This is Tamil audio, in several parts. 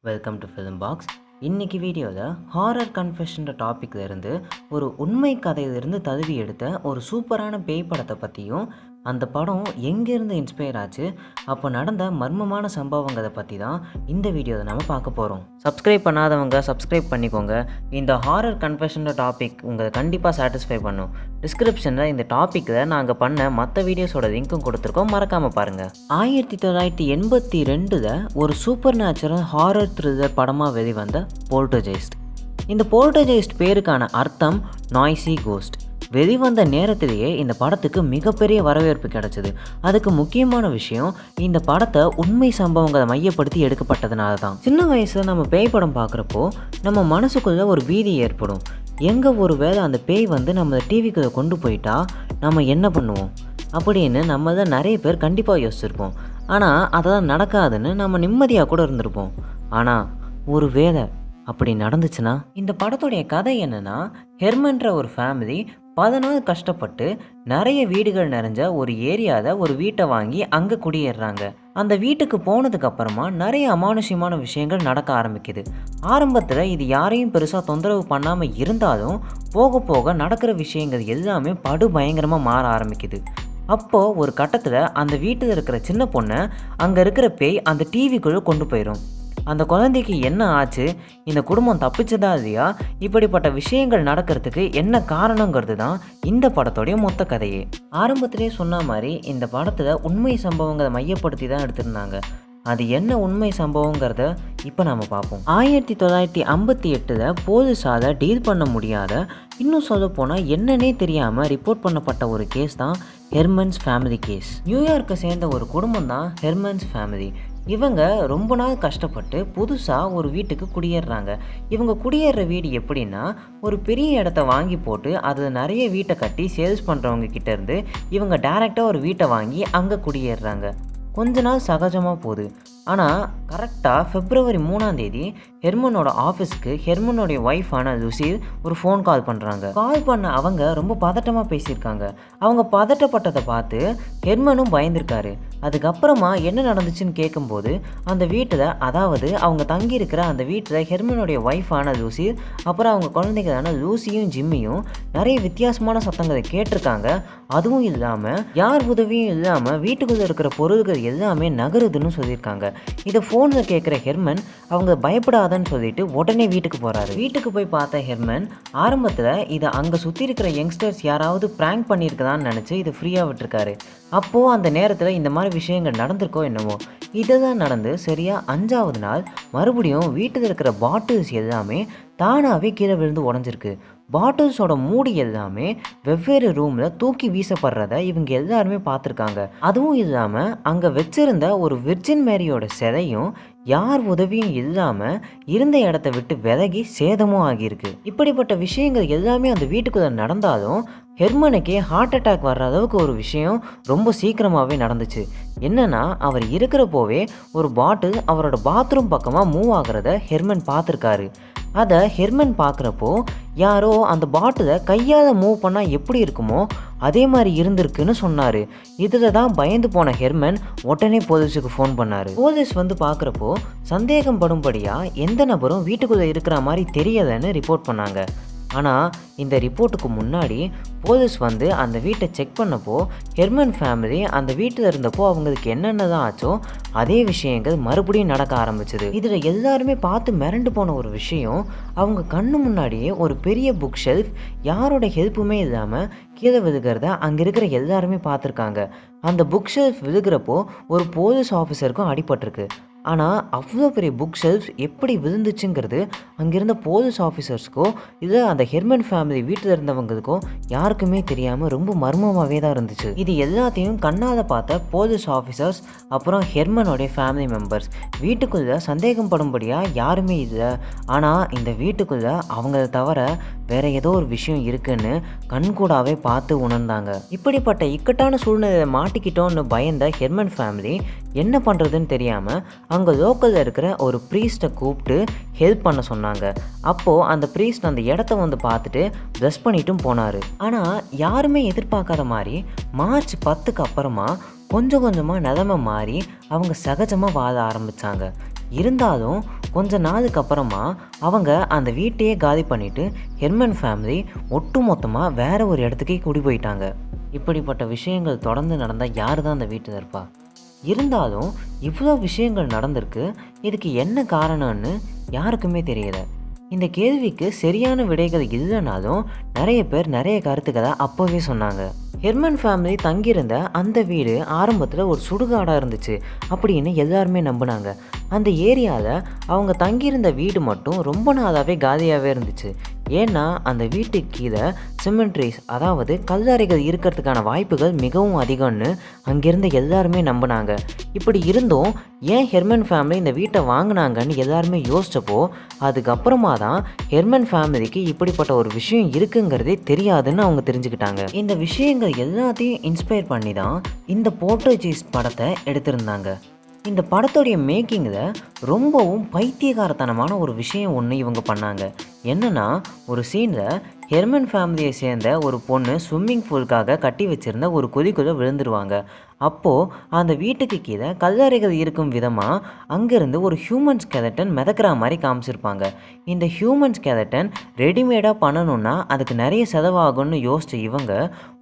Welcome to film box. இன்னைக்கு வீடியோவில் ஹாரர் கன்ஃபெஷன்ற டாப்பிக்கில் இருந்து ஒரு உண்மை கதையிலிருந்து தழுவி எடுத்த ஒரு சூப்பரான பேய் படத்தை பற்றியும், அந்த படம் எங்கேருந்து இன்ஸ்பயர் ஆச்சு, அப்போ நடந்த மர்மமான சம்பவங்களை பற்றி தான் இந்த வீடியோவில் நம்ம பார்க்க போகிறோம். சப்ஸ்கிரைப் பண்ணாதவங்க சப்ஸ்கிரைப் பண்ணிக்கோங்க. இந்த ஹாரர் கன்ஃபெஷன்ற டாபிக் உங்களை கண்டிப்பாக சாட்டிஸ்ஃபை பண்ணும். டிஸ்கிரிப்ஷனில் இந்த டாப்பிக்கில் நாங்கள் பண்ண மற்ற வீடியோஸோட லிங்க்கும் கொடுத்துருக்கோம், மறக்காமல் பாருங்கள். 1982 ஒரு சூப்பர் நேச்சுரல் ஹாரர் த்ரில்லர் படமாக வெளிவந்த போல்டர்ஜெய்ஸ்ட். இந்த போல்டர்ஜெய்ஸ்ட் பேருக்கான அர்த்தம் நாய்ஸி கோஸ்ட். வெளிவந்த நேரத்திலேயே இந்த படத்துக்கு மிகப்பெரிய வரவேற்பு கிடைச்சது. அதுக்கு முக்கியமான விஷயம், இந்த படத்தை உண்மை சம்பவங்களை மையப்படுத்தி எடுக்கப்பட்டதுனால தான். சின்ன வயசில் நம்ம பேய் படம் பார்க்குறப்போ நம்ம மனசுக்குள்ளே ஒரு பீதி ஏற்படும். எங்கே ஒரு வேளை அந்த பேய் வந்து நம்ம டிவிக்குள்ளே கொண்டு போயிட்டா நம்ம என்ன பண்ணுவோம் அப்படின்னு நம்ம தான் நிறைய பேர் கண்டிப்பாக யோசிச்சிருப்போம். ஆனால் அதெல்லாம் நடக்காதுன்னு நம்ம நிம்மதியாக கூட இருந்திருப்போம். ஆனால் ஒரு வேளை அப்படி நடந்துச்சுன்னா? இந்த படத்துடைய கதை என்னென்னா, ஹெர்மன்ற ஒரு ஃபேமிலி 10 நாள் கஷ்டப்பட்டு நிறைய வீடுகள் நிறைஞ்ச ஒரு ஏரியாவில் ஒரு வீட்டை வாங்கி அங்கே குடியேறுறாங்க. அந்த வீட்டுக்கு போனதுக்கு அப்புறமா நிறைய அமானுஷ்யமான விஷயங்கள் நடக்க ஆரம்பிக்குது. ஆரம்பத்தில் இது யாரையும் பெருசாக தொந்தரவு பண்ணாமல் இருந்தாலும் போக போக நடக்கிற விஷயங்கள் எல்லாமே படு பயங்கரமாக மாற ஆரம்பிக்குது. அப்போது ஒரு கட்டத்தில் அந்த வீட்டில் இருக்கிற சின்ன பொண்ணை அங்கே இருக்கிற பேய் அந்த டிவிக்குள்ளே கொண்டு போயிடும். அந்த குழந்தைக்கு என்ன ஆச்சு, இந்த குடும்பம் தப்பிச்சதா இல்லையா, இப்படிப்பட்ட விஷயங்கள் நடக்கிறதுக்கு என்ன காரணங்கிறது தான் இந்த படத்தோடைய மொத்த கதையே. ஆரம்பத்திலே சொன்ன மாதிரி இந்த படத்தில் உண்மை சம்பவங்களை மையப்படுத்தி தான் எடுத்திருந்தாங்க. அது என்ன உண்மை சம்பவங்கிறத இப்போ நம்ம பார்ப்போம். 1958 போலீஸால் டீல் பண்ண முடியாத, இன்னும் சொல்ல போனால் என்னன்னே தெரியாமல் ரிப்போர்ட் பண்ணப்பட்ட ஒரு கேஸ் தான் ஹெர்மன்ஸ் ஃபேமிலி கேஸ். நியூயார்க்கை சேர்ந்த ஒரு குடும்பம் தான் ஹெர்மன்ஸ் ஃபேமிலி. இவங்க ரொம்ப நாள் கஷ்டப்பட்டு புதுசாக ஒரு வீட்டுக்கு குடியேறுறாங்க. இவங்க குடியேற வீடு எப்படின்னா, ஒரு பெரிய இடத்த வாங்கி போட்டு அதில் நிறைய வீட்டை கட்டி சேல்ஸ் பண்ணுறவங்க கிட்டேருந்து இவங்க டைரெக்டாக ஒரு வீட்டை வாங்கி அங்கே குடியேறுறாங்க. கொஞ்ச நாள் சகஜமாக போகுது. ஆனால் கரெக்டாக February 3 ஹெர்மனோட ஆஃபீஸ்க்கு ஹெர்மனோடைய ஒய்ஃபான லுசில் ஒரு ஃபோன் கால் பண்ணுறாங்க. கால் பண்ண அவங்க ரொம்ப பதட்டமாக பேசியிருக்காங்க. அவங்க பதட்டப்பட்டதை பார்த்து ஹெர்மனும் பயந்துருக்காரு. அதுக்கப்புறமா என்ன நடந்துச்சுன்னு கேட்கும்போது, அந்த வீட்டில், அதாவது அவங்க தங்கியிருக்கிற அந்த வீட்டில் ஹெர்மனுடைய ஒய்ஃபான லூசில், அப்புறம் அவங்க குழந்தைகளான லூசியும் ஜிம்மியும் நிறைய வித்தியாசமான சத்தங்களை கேட்டிருக்காங்க. அதுவும் இல்லாமல் யார் உதவியும் இல்லாமல் வீட்டுக்குள்ளே இருக்கிற பொருள்கள் எல்லாமே நகருதுன்னு சொல்லியிருக்காங்க. இதை ஃபோனில் கேட்குற ஹெர்மன் அவங்க பயப்படாதன்னு சொல்லிட்டு உடனே வீட்டுக்கு போகிறாரு. வீட்டுக்கு போய் பார்த்த ஹெர்மன் ஆரம்பத்தில் இதை அங்கே சுற்றி இருக்கிற யங்ஸ்டர்ஸ் யாராவது ப்ராங்க் பண்ணியிருக்கதான்னு நினச்சி இதை ஃப்ரீயாக விட்டுருக்காரு. அப்போது அந்த நேரத்தில் இந்த மாதிரி விஷயங்கள் நடந்திருக்கோ என்னவோ. இதுதான் நடந்து சரியாக 5வது நாள் மறுபடியும் வீட்டில் இருக்கிற பாட்டில்ஸ் எல்லாமே தானாகவே கீழே விழுந்து உடஞ்சிருக்கு. பாட்டில்ஸோட மூடி எல்லாமே வெவ்வேறு ரூமில் தூக்கி வீசப்படுறத இவங்க எல்லாருமே பார்த்துருக்காங்க. அதுவும் இல்லாமல் அங்கே வச்சிருந்த ஒரு விர்ஜின் மேரியோட சிலையும் யார் உதவியும் இல்லாமல் இருந்த இடத்த விட்டு விலகி சேதமும் ஆகியிருக்கு. இப்படிப்பட்ட விஷயங்கள் எல்லாமே அந்த வீட்டுக்குள்ளே நடந்தாலும் ஹெர்மனுக்கே ஹார்ட் அட்டாக் வர்ற அளவுக்கு ஒரு விஷயம் ரொம்ப சீக்கிரமாகவே நடந்துச்சு. என்னன்னா, அவர் இருக்கிறப்போவே ஒரு பாட்டில் அவரோட பாத்ரூம் பக்கமாக மூவ் ஆகிறத ஹெர்மன் பார்த்துருக்காரு. அதை ஹெர்மன் பார்க்குறப்போ யாரோ அந்த பாட்டிலை கையால் மூவ் பண்ணால் எப்படி இருக்குமோ அதே மாதிரி இருந்திருக்குன்னு சொன்னார். இதில் தான் பயந்து போன ஹெர்மன் உடனே போலீஸுக்கு ஃபோன் பண்ணார். போலீஸ் வந்து பார்க்குறப்போ சந்தேகம் படும்படியாக எந்த நபரும் வீட்டுக்குள்ளே இருக்கிற மாதிரி தெரியலைன்னு ரிப்போர்ட் பண்ணாங்க. ஆனால் இந்த ரிப்போர்ட்டுக்கு முன்னாடி போலீஸ் வந்து அந்த வீட்டை செக் பண்ணப்போ ஹெர்மன் ஃபேமிலி அந்த வீட்டில் இருந்தப்போ அவங்களுக்கு என்னென்ன தான் ஆச்சோ அதே விஷயங்கள் மறுபடியும் நடக்க ஆரம்பிச்சது. இதில் எல்லாருமே பார்த்து மிரண்டு போன ஒரு விஷயம், அவங்க கண்ணு முன்னாடியே ஒரு பெரிய புக் ஷெல்ஃப் யாரோட ஹெல்ப்புமே இல்லாமல் கீழே விழுகிறத அங்கே இருக்கிற எல்லாருமே பார்த்துருக்காங்க. அந்த புக் ஷெல்ஃப் விழுகிறப்போ ஒரு போலீஸ் ஆஃபீஸருக்கும் அடிபட்டிருக்கு. ஆனால் அவ்வளோ பெரிய புக் ஷெல்ஃப் எப்படி விழுந்துச்சுங்கிறது அங்கிருந்த போலீஸ் ஆஃபீஸர்ஸ்க்கோ இல்லை அந்த ஹெர்மன் ஃபேமிலி வீட்டில் இருந்தவங்களுக்கோ யாருக்குமே தெரியாமல் ரொம்ப மர்மமாகவே தான் இருந்துச்சு. இது எல்லாத்தையும் கண்ணால் பார்த்த போலீஸ் ஆஃபீஸர்ஸ் அப்புறம் ஹெர்மனோடைய ஃபேமிலி மெம்பர்ஸ் வீட்டுக்குள்ளே சந்தேகம் படும்படியாக யாருமே இல்லை. ஆனால் இந்த வீட்டுக்குள்ளே அவங்கள தவிர வேற ஏதோ ஒரு விஷயம் இருக்குன்னு கண்கூடாவே பார்த்து உணர்ந்தாங்க. இப்படிப்பட்ட இக்கட்டான சூழ்நிலையை மாட்டிக்கிட்டோன்னு பயந்த ஹெர்மன் ஃபேமிலி என்ன பண்ணுறதுன்னு தெரியாமல் அங்கே லோக்கலில் இருக்கிற ஒரு ப்ரீஸ்ட்டை கூப்பிட்டு ஹெல்ப் பண்ண சொன்னாங்க. அப்போது அந்த ப்ரீஸ்ட் அந்த இடத்த வந்து பார்த்துட்டு ப்ளஸ் பண்ணிட்டும் போனார். ஆனால் யாருமே எதிர்பார்க்காத மாதிரி March 10க்கு அப்புறமா கொஞ்சம் கொஞ்சமாக நிலைமை மாறி அவங்க சகஜமாக வாழ ஆரம்பித்தாங்க. இருந்தாலும் கொஞ்ச நாளுக்கு அப்புறமா அவங்க அந்த வீட்டையே காலி பண்ணிவிட்டு ஹெர்மன் ஃபேமிலி ஒட்டுமொத்தமாக வேறு ஒரு இடத்துக்கே குடி போயிட்டாங்க. இப்படிப்பட்ட விஷயங்கள் தொடர்ந்து நடந்தால் யார் தான் அந்த வீட்டில் இருப்பா? இருந்தாலும் இவ்வளோ விஷயங்கள் நடந்திருக்கு, இதுக்கு என்ன காரணம்னு யாருக்குமே தெரியல. இந்த கேள்விக்கு சரியான விடைகள் இல்லைனாலும் நிறைய பேர் நிறைய கருத்துக்களை அப்போவே சொன்னாங்க. ஹெர்மன் ஃபேமிலி தங்கியிருந்த அந்த வீடு ஆரம்பத்தில் ஒரு சுடுகாடாக இருந்துச்சு அப்படின்னு எல்லாருமே நம்பினாங்க. அந்த ஏரியாவில் அவங்க தங்கியிருந்த வீடு மட்டும் ரொம்ப நாளாகவே காலியாகவே இருந்துச்சு. ஏன்னா அந்த வீட்டுக்கு கீழே சிமெண்ட்ரிஸ், அதாவது கல்லறைகள் இருக்கிறதுக்கான வாய்ப்புகள் மிகவும் அதிகம்னு அங்கேருந்து எல்லாருமே நம்பினாங்க. இப்படி இருந்தும் ஏன் ஹெர்மன் ஃபேமிலி இந்த வீட்டை வாங்கினாங்கன்னு எல்லாருமே யோசிச்சப்போ அதுக்கப்புறமா தான் ஹெர்மன் ஃபேமிலிக்கு இப்படிப்பட்ட ஒரு விஷயம் இருக்குங்கிறதே தெரியாதுன்னு அவங்க தெரிஞ்சுக்கிட்டாங்க. இந்த விஷயங்கள் எல்லாத்தையும் இன்ஸ்பயர் பண்ணி தான் இந்த போல்டர்ஜெய்ஸ்ட் படத்தை எடுத்திருந்தாங்க. இந்த படத்துடைய மேக்கிங்கில் ரொம்பவும் பைத்தியகாரத்தனமான ஒரு விஷயம் ஒன்று இவங்க பண்ணாங்க. என்னென்னா, ஒரு சீனில் ஹெர்மன் ஃபேமிலியை சேர்ந்த ஒரு பொண்ணு ஸ்விம்மிங் பூலுக்காக கட்டி வச்சுருந்த ஒரு குழிக்குள்ளே விழுந்துருவாங்க. அப்போது அந்த வீட்டுக்கு கீழே கல்லறைகள் இருக்கும் விதமாக அங்கேருந்து ஒரு ஹியூமன் ஸ்கெலட்டன் மிதக்கிற மாதிரி காமிச்சிருப்பாங்க. இந்த ஹியூமன் ஸ்கெலட்டன் ரெடிமேடாக பண்ணணுன்னா அதுக்கு நிறைய செலவாகும்னு யோசித்த இவங்க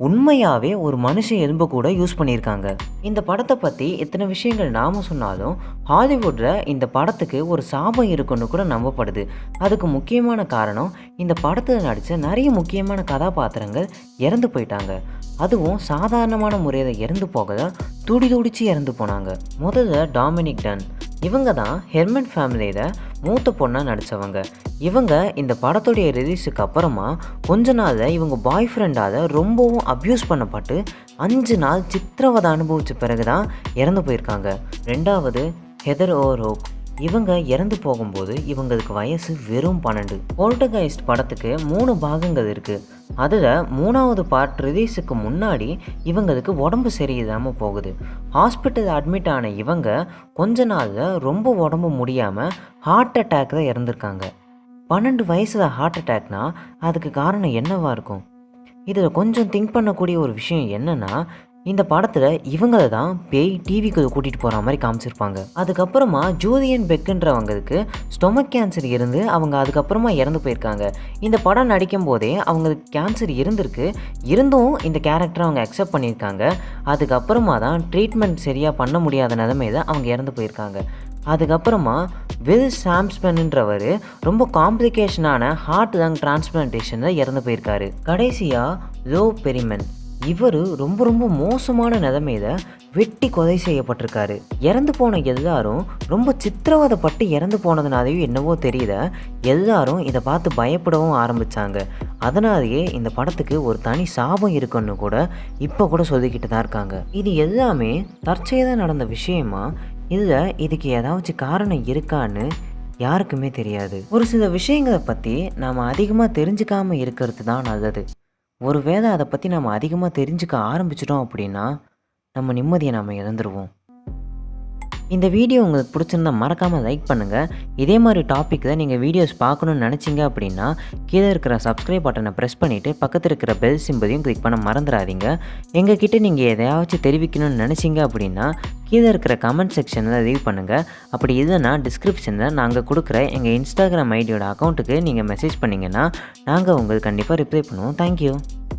உண்மையாகவே ஒரு மனுஷ எலும்பை கூட யூஸ் பண்ணியிருக்காங்க. இந்த படத்தை பற்றி இத்தனை விஷயங்கள் நாம் சொன்னாலும் ஹாலிவுட்டில் இந்த படத்துக்கு ஒரு சாபம் இருக்குன்னு கூட நம்பப்படுது. அதுக்கு முக்கியமான காரணம், இந்த படத்தில் நடித்த நிறைய முக்கியமான கதாபாத்திரங்கள் இறந்து போயிட்டாங்க. அதுவும் சாதாரணமான முறையில் இறந்து போகல, துடிச்சு இறந்து போனாங்க. முதல்ல டாமினிக் டன், இவங்க தான் ஹெர்மன் ஃபேமிலியில் மூத்த பொண்ணாக நடித்தவங்க. இவங்க இந்த படத்துடைய ரிலீஸுக்கு அப்புறமா கொஞ்ச நாளில் இவங்க பாய் ஃப்ரெண்டால் ரொம்பவும் அப்யூஸ் பண்ணப்பட்டு 5 நாள் சித்திரவதை அனுபவித்த பிறகு தான் இறந்து போயிருக்காங்க. ரெண்டாவது ஹெதர் ஓரோக், இவங்க இறந்து போகும்போது இவங்களுக்கு வயசு வெறும் 12. போல்டர்ஜெய்ஸ்ட் படத்துக்கு 3 பாகங்கள் இருக்குது. அதில் 3வது பார்ட் ரிலீஸுக்கு முன்னாடி இவங்களுக்கு உடம்பு சரியில்லாமல் போகுது. ஹாஸ்பிட்டல் அட்மிட் ஆன இவங்க கொஞ்ச நாளில் ரொம்ப உடம்பு முடியாமல் ஹார்ட் அட்டாக்கில் இறந்துருக்காங்க. 12 வயசில் ஹார்ட் அட்டாக்னால் அதுக்கு காரணம் என்னவாக இருக்கும்? இதில் கொஞ்சம் திங்க் பண்ணக்கூடிய ஒரு விஷயம் என்னென்னா, இந்த படத்தில் இவங்களை தான் பேய் டிவிக்குள்ளே கூட்டிகிட்டு போகிற மாதிரி காமிச்சிருப்பாங்க. அதுக்கப்புறமா ஜூலியன் பெக்குன்றவங்களுக்கு ஸ்டொமக் கேன்சர் இருந்து அவங்க அதுக்கப்புறமா இறந்து போயிருக்காங்க. இந்த படம் நடிக்கும் போதே அவங்களுக்கு கேன்சர் இருந்தும் இந்த கேரக்டரை அவங்க அக்செப்ட் பண்ணியிருக்காங்க. அதுக்கப்புறமா தான் ட்ரீட்மெண்ட் சரியாக பண்ண முடியாத நிலைமையில் அவங்க இறந்து போயிருக்காங்க. அதுக்கப்புறமா வில் சாம்ஸ்பென்ன்றவர் ரொம்ப காம்ப்ளிகேஷனான ஹார்ட் லங் டிரான்ஸ்பிளான்டேஷனில் இறந்து போயிருக்காரு. கடைசியாக லோ பெரிமென், இவர் ரொம்ப மோசமான நிலைமையில் வெட்டி கொலை செய்யப்பட்டிருக்காரு. இறந்து போன எல்லாரும் ரொம்ப சித்திரவதைப்பட்டு இறந்து போனதுனாலேயும் என்னவோ தெரியல, எல்லாரும் இதை பார்த்து பயப்படவும் ஆரம்பித்தாங்க. அதனாலேயே இந்த படத்துக்கு ஒரு தனி சாபம் இருக்குன்னு கூட இப்போ கூட சொல்லிக்கிட்டு தான் இருக்காங்க. இது எல்லாமே தற்செயலாக நடந்த விஷயமா இல்லை இதுக்கு ஏதாச்சும் காரணம் இருக்கான்னு யாருக்குமே தெரியாது. ஒரு சில விஷயங்களை பற்றி நாம் அதிகமாக தெரிஞ்சுக்காமல் இருக்கிறது தான் நல்லது. ஒருவேளை அதை பற்றி நம்ம அதிகமாக தெரிஞ்சுக்க ஆரம்பிச்சிட்டோம் அப்படின்னா நம்ம நிம்மதியை நாம் இழந்துருவோம். இந்த வீடியோ உங்களுக்கு பிடிச்சிருந்தா மறக்காமல் லைக் பண்ணுங்கள். இதே மாதிரி டாப்பிக்கில் நீங்கள் வீடியோஸ் பார்க்கணுன்னு நினச்சிங்க அப்படின்னா கீழே இருக்கிற சப்ஸ்கிரைப் பட்டனை ப்ரெஸ் பண்ணிவிட்டு பக்கத்தில் இருக்கிற பெல் சிம்பலையும் கிளிக் பண்ண மறந்துடாதீங்க. எங்ககிட்ட நீங்கள் எதையாச்சும் தெரிவிக்கணும்னு நினச்சிங்க அப்படின்னா கீழே இருக்கிற கமெண்ட் செக்ஷனில் லீவ் பண்ணுங்கள். அப்படி இல்லைன்னா டிஸ்கிரிப்ஷனில் நாங்கள் கொடுக்குற எங்கள் இன்ஸ்டாகிராம் ஐடியோட அக்கௌண்ட்டுக்கு நீங்கள் மெசேஜ் பண்ணிங்கன்னா நாங்கள் உங்களுக்கு கண்டிப்பாக ரிப்ளை பண்ணுவோம். தேங்க்யூ.